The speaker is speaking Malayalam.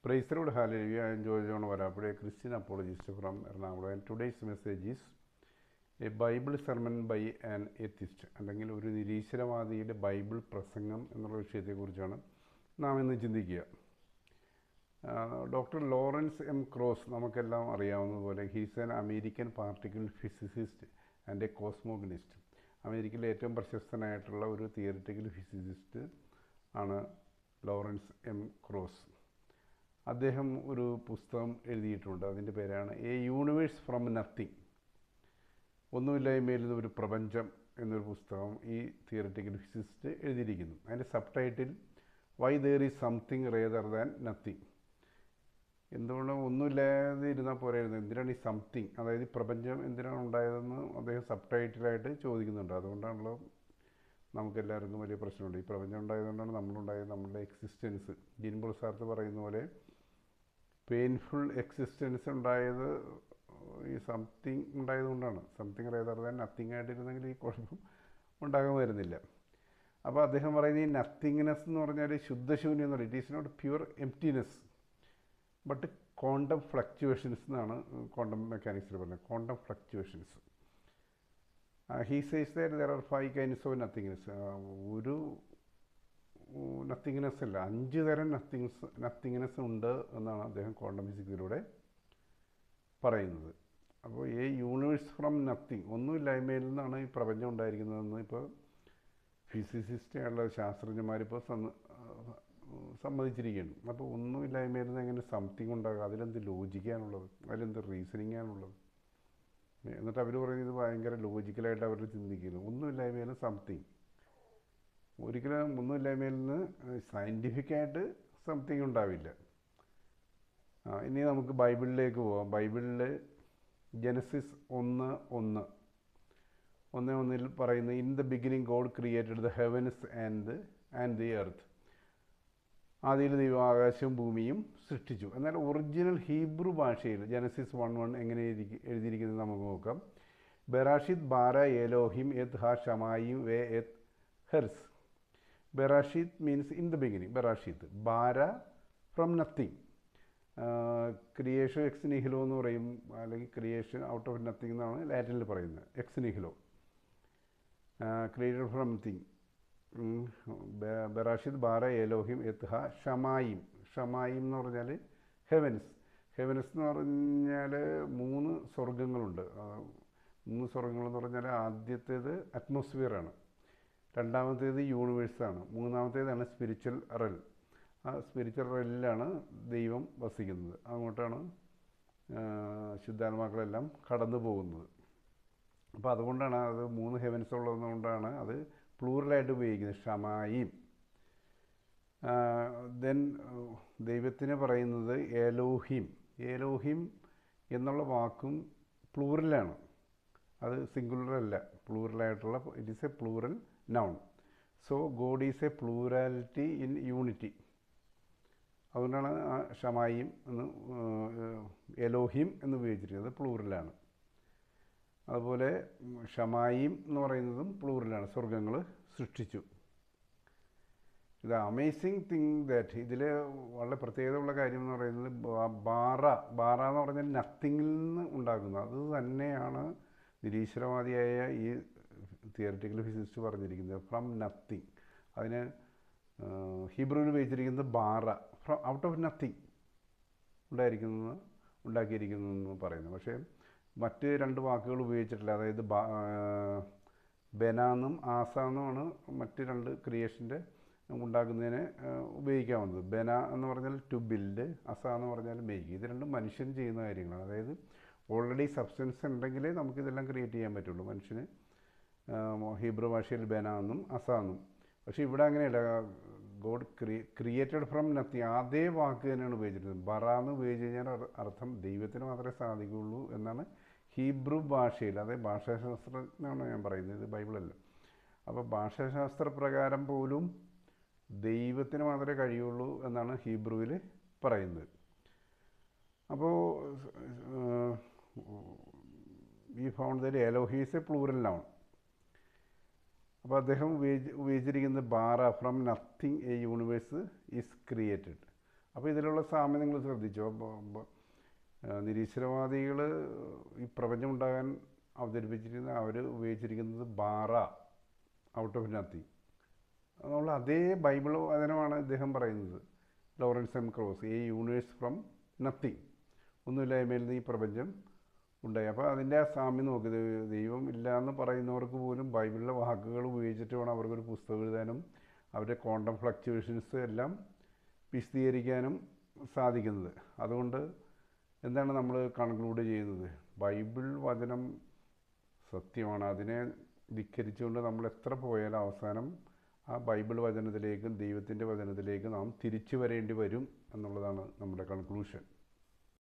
Praise the Lord, hallelujah. I am Joy John Varapade, a Christian apologist from Ernakulam. And today's message is a Bible sermon by an atheist. അല്ലെങ്കിൽ ഒരു നിരീശ്വരവാദിയുടെ ബൈബിൾ പ്രസംഗം എന്നുള്ള വിഷയത്തെക്കുറിച്ചാണ് നാം ഇന്ന് ചിന്തിക്കുക. ഡോക്ടർ ലോറൻസ് എം ക്രോസ് നമുക്കെല്ലാം അറിയാവുന്നതുപോലെ he's an American particle physicist and a cosmogonist. അമേരിക്കയിലെ ഏറ്റവും പ്രശസ്തനായിട്ടുള്ള ഒരു തിയറിറ്റിക്കൽ ഫിസിസിസ്റ്റ് ആണ് ലോറൻസ് എം ക്രോസ്. അദ്ദേഹം ഒരു പുസ്തകം എഴുതിയിട്ടുണ്ട്. അതിൻ്റെ പേരാണ് എ യൂണിവേഴ്സ് ഫ്രം നത്തിങ്, ഒന്നുമില്ലായ്മയിൽ നിന്ന് ഒരു പ്രപഞ്ചം എന്നൊരു പുസ്തകം ഈ തിയറിറ്റിക്കൽ ഫിസിസിസ്റ്റ് എഴുതിയിരിക്കുന്നു. അതിൻ്റെ subtitle why there is something rather than nothing. എന്തുകൊണ്ട് ഒന്നുമില്ലാതെ ഇരുന്നാൽ പോരായിരുന്നു, എന്തിനാണ് ഈ സംതിങ്, അതായത് ഈ പ്രപഞ്ചം എന്തിനാണ് ഉണ്ടായതെന്ന് അദ്ദേഹം സബ് ടൈറ്റിലായിട്ട് ചോദിക്കുന്നുണ്ട്. അതുകൊണ്ടാണല്ലോ നമുക്കെല്ലാവർക്കും വലിയ പ്രശ്നമുണ്ട്. ഈ പ്രപഞ്ചം ഉണ്ടായതുകൊണ്ടാണ് നമ്മളുണ്ടായത്, നമ്മളുടെ എക്സിസ്റ്റൻസ്. ജീൻ പോൾ സാർത്ത് പറയുന്ന പോലെ പെയിൻഫുൾ എക്സിസ്റ്റൻസ് ഉണ്ടായത് ഈ സംതിങ് ഉണ്ടായതുകൊണ്ടാണ്. സംതിങ് റേദർ ദാൻ നത്തിങ് ആയിട്ടിരുന്നെങ്കിൽ ഈ കുഴപ്പം ഉണ്ടാകാൻ വരുന്നില്ല. അപ്പോൾ അദ്ദേഹം പറയുന്നത് ഈ നത്തിങ്നെസ് എന്ന് പറഞ്ഞാൽ ശുദ്ധശൂന്യം എന്ന് പറയും. It is not pure emptiness but quantum fluctuations എന്നാണ് ക്വാണ്ടം മെക്കാനിക്സിൽ പറഞ്ഞത്. Quantum fluctuations. He says that there are 5 kinds of nothingness. ഒരു നത്തിങ്നെസ് അല്ല, 5 തരം നത്തിങ്നെസ് ഉണ്ട് എന്നാണ് അദ്ദേഹം ക്വാണ്ടം ഫിസിക്സിലൂടെ പറയുന്നത്. അപ്പോൾ ഈ യൂണിവേഴ്സ് ഫ്രം നത്തിങ്, ഒന്നുമില്ലായ്മയിൽ നിന്നാണ് ഈ പ്രപഞ്ചം ഉണ്ടായിരിക്കുന്നതെന്ന് ഇപ്പോൾ ഫിസിസിസ്റ്റുള്ള ശാസ്ത്രജ്ഞന്മാരിപ്പോൾ സമ്മതിച്ചിരിക്കുകയാണ്. അപ്പോൾ ഒന്നുമില്ലായ്മയിൽ നിന്ന് എങ്ങനെ സംതിങ് ഉണ്ടാകുക, അതിലെന്ത് ലോജിക്കാണുള്ളത്, അതിലെന്ത് റീസണിങ്ങാണുള്ളത്? എന്നിട്ട് അവർ പറയുന്നത് ഇത് ഭയങ്കര ലോജിക്കലായിട്ട് അവർ ചിന്തിക്കുന്നു. ഒന്നുമില്ലായ്മയിൽ സംതിങ്, ഒരിക്കലും ഒന്നുമില്ലായ്മയിൽ നിന്ന് സയൻറ്റിഫിക്കായിട്ട് സംതിങ് ഉണ്ടാവില്ല. ഇനി നമുക്ക് ബൈബിളിലേക്ക് പോകാം. ബൈബിളിൽ ജെനസിസ് 1:1 പറയുന്നത് in the beginning God created the heavens and the earth. ആദിയിൽ ദൈവം ആകാശവും ഭൂമിയും സൃഷ്ടിച്ചു. എന്നാൽ ഒറിജിനൽ ഹീബ്രു ഭാഷയിൽ ജെനസിസ് 1:1 എങ്ങനെ എഴുതിയിരിക്കുന്നത് നമുക്ക് നോക്കാം. ബെറാഷിത് ബാര എലോഹിം എത് ഹാ ഷമായിം വേ എത് ഹെർസ്. ബെറാഷിത് മീൻസ് ഇൻ ദ ബിഗിനിങ്. ബെറാഷിത് ബാര ഫ്രം നത്തിങ്. ക്രിയേഷൻ എക്സ് നിഹിലോ എന്ന് പറയും, അല്ലെങ്കിൽ ക്രിയേഷൻ ഔട്ട് ഓഫ് നത്തിങ് എന്നാണ് ലാറ്റിനിൽ പറയുന്നത്. എക്സ് നിഹിലോ, ക്രിയേറ്റഡ് ഫ്രം നത്തിങ്. ബെറാഷിത് ബാര എലോഹിം എത്ത് ഹ ഷമായിം. ഷമായിം എന്ന് പറഞ്ഞാൽ ഹെവൻസ്. ഹെവൻസ് എന്ന് പറഞ്ഞാൽ 3 സ്വർഗങ്ങളുണ്ട്. 3 സ്വർഗങ്ങളെന്ന് പറഞ്ഞാൽ ആദ്യത്തേത് അറ്റ്മോസ്ഫിയറാണ്, രണ്ടാമത്തേത് യൂണിവേഴ്സാണ്, മൂന്നാമത്തേതാണ് സ്പിരിച്വൽ റെൽ. ആ സ്പിരിച്വൽ റെല്ലിലാണ് ദൈവം വസിക്കുന്നത്. അങ്ങോട്ടാണ് ശുദ്ധാത്മാക്കളെല്ലാം കടന്നു പോകുന്നത്. അപ്പോൾ അതുകൊണ്ടാണ് അത് 3 ഹെവൻസ് ഉള്ളതുകൊണ്ടാണ് അത് പ്ലൂറലായിട്ട് ഉപയോഗിക്കുന്നത്, ഷമായിം. ദെൻ ദൈവത്തിന് പറയുന്നത് ഏലോഹിം. ഏലോഹിം എന്നുള്ള വാക്കും പ്ലൂറലാണ്, അത് സിംഗുലർ അല്ല, പ്ലൂറലായിട്ടുള്ള. It is a plural noun. So God is a plurality in unity. അതുകൊണ്ടാണ് ഷമായിം എന്ന് എലോഹിം എന്ന് ഉപയോഗിച്ചിരിക്കുന്നത്, പ്ലൂറലാണ്. അതുപോലെ ഷമായിം എന്ന് പറയുന്നതും പ്ലൂറലാണ്, സ്വർഗങ്ങൾ സൃഷ്ടിച്ചു. ഇത് അമേസിങ് തിങ് ദാറ്റ് ഇതിൽ വളരെ പ്രത്യേകതയുള്ള കാര്യം എന്ന് പറയുന്നത് ബാറ എന്ന് പറഞ്ഞാൽ നത്തിങ്ങിൽ നിന്ന് ഉണ്ടാക്കുന്നത്. അത് തന്നെയാണ് നിരീശ്വരവാദിയായ ഈ തിയറിറ്റിക്കൽ ഫിസിസിസ്റ്റ് പറഞ്ഞിരിക്കുന്നത്, ഫ്രം നത്തിങ്. അതിന് ഹീബ്രുവിൽ ഉപയോഗിച്ചിരിക്കുന്നത് ബാറ, ഫ്രം ഔട്ട് ഓഫ് നത്തിങ് ഉണ്ടാക്കിയിരിക്കുന്നു പറയുന്നത്. പക്ഷേ മറ്റ് 2 വാക്കുകൾ ഉപയോഗിച്ചിട്ടില്ല. അതായത് ബെനാന്നും ആസാന്നുമാണ് മറ്റ് 2 ക്രിയേഷൻ്റെ ഉണ്ടാക്കുന്നതിന് ഉപയോഗിക്കാവുന്നത്. ബെന എന്ന് പറഞ്ഞാൽ ടു ബിൽഡ്, അസ എന്ന് പറഞ്ഞാൽ മേക്ക്. ഇത് രണ്ടും മനുഷ്യൻ ചെയ്യുന്ന കാര്യങ്ങളാണ്. അതായത് ഓൾറെഡി സബ്സ്റ്റൻസ് ഉണ്ടെങ്കിലേ നമുക്കിതെല്ലാം ക്രിയേറ്റ് ചെയ്യാൻ പറ്റുള്ളൂ. മനുഷ്യന് ഹീബ്രു ഭാഷയിൽ ബെന എന്നും അസ എന്നും. പക്ഷേ ഇവിടെ അങ്ങനെയല്ല. ഗോഡ് ക്രിയേറ്റഡ് ഫ്രം നത്തിങ്, അതേ വാക്ക് തന്നെയാണ് ഉപയോഗിച്ചിരുന്നത്. ബറ എന്ന് ഉപയോഗിച്ച് കഴിഞ്ഞാൽ അർത്ഥം ദൈവത്തിന് മാത്രമേ സാധിക്കുകയുള്ളൂ എന്നാണ് ഹീബ്രു ഭാഷയിൽ. അതേ ഭാഷാശാസ്ത്രജ്ഞനാണ് ഞാൻ പറയുന്നത്, ഇത് ബൈബിളല്ല. അപ്പോൾ ഭാഷാശാസ്ത്ര പ്രകാരം പോലും ദൈവത്തിന് മാത്രമേ കഴിയുള്ളൂ എന്നാണ് ഹീബ്രുവിൽ പറയുന്നത്. അപ്പോൾ ഈ ഫൗണ്ട് ദാറ്റ് എലോഹി ഈസ് എ പ്ലൂറൽ നൗൺ. അപ്പോൾ അദ്ദേഹം ഉപയോഗിച്ചിരിക്കുന്നത് ബാറ, from nothing a universe is created. അപ്പോൾ ഇതിലുള്ള സാമ്യം നിങ്ങൾ ശ്രദ്ധിച്ചോ? നിരീശ്വരവാദികൾ ഈ പ്രപഞ്ചം ഉണ്ടാകാൻ അവതരിപ്പിച്ചിരിക്കുന്ന അവർ ഉപയോഗിച്ചിരിക്കുന്നത് ബാറ, ഔട്ട് ഓഫ് നത്തിങ്. നമ്മൾ അതേ ബൈബിൾ വചനമാണ് ഇദ്ദേഹം പറയുന്നത്, Lawrence M Krauss, a universe from nothing, ഒന്നുമില്ലായ്മയിൽ നിന്ന് ഈ പ്രപഞ്ചം ഉണ്ടായി. അപ്പോൾ അതിൻ്റെ ആ സാമ്യം നോക്കി, ദൈവം ഇല്ല എന്ന് പറയുന്നവർക്ക് പോലും ബൈബിളിലെ വാക്കുകൾ ഉപയോഗിച്ചിട്ട് വേണം അവർക്കൊരു പുസ്തകം എഴുതാനും അവരുടെ ക്വാണ്ടം ഫ്ലക്ച്വേഷൻസ് എല്ലാം വിശദീകരിക്കാനും സാധിക്കുന്നത്. അതുകൊണ്ട് എന്താണ് നമ്മൾ കൺക്ലൂഡ് ചെയ്യുന്നത്? ബൈബിൾ വചനം സത്യമാണ്. അതിനെ ധിക്കരിച്ചുകൊണ്ട് നമ്മൾ എത്ര പോയാലും അവസാനം ആ ബൈബിൾ വചനത്തിലേക്കും ദൈവത്തിൻ്റെ വചനത്തിലേക്കും നാം തിരിച്ചു വരേണ്ടി വരും എന്നുള്ളതാണ് നമ്മുടെ കൺക്ലൂഷൻ.